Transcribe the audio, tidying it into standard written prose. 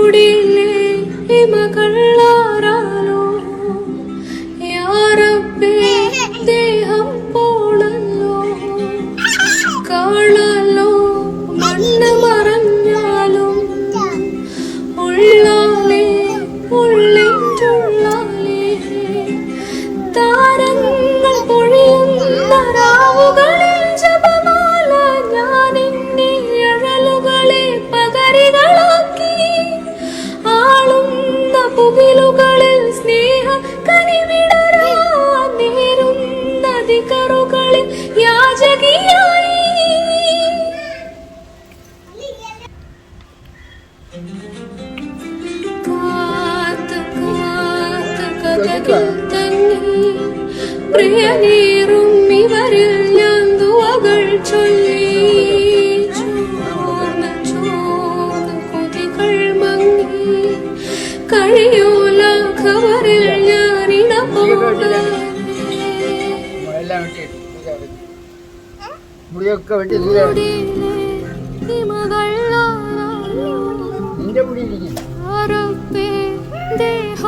കൂടിയില്ലേ ഹിമകള്ളാരാലോ യാറപ്പേ ദേഹം പോണല്ലോ കാണാലോ മണ്ണ് മറഞ്ഞാലും ഉള്ളാലേ ഉള്ളിൻ്റുള്ളാലേ താരങ്ങൾ പൊഴിയുന്ന രാവുകളിൽ ജപമാല ഞാനിന്നെ അഴലുകളെ പകരികളാക്കി ആളുന്ന പുകിലുകളിൽ സ്നേഹ കനിവിടരാൻ നേരുന്ന ദിക്കറുകളിൽ യാചകിയായി കാത്ത് കാത്ത് കഥകിൽ തങ്ങി പ്രിയനീറും ഇവരിൽ ഞാൻ ദുആകൾ ചൊല്ലി ചോർന്ന് ചോർന്ന് കൊതികൾ മങ്ങി കഴിയൂല ഖബറിൽ ഞാൻ ഇടപോകെ മുടിയൊക്കെ വെട്ടി നിന്റെ മുടി ദേഹം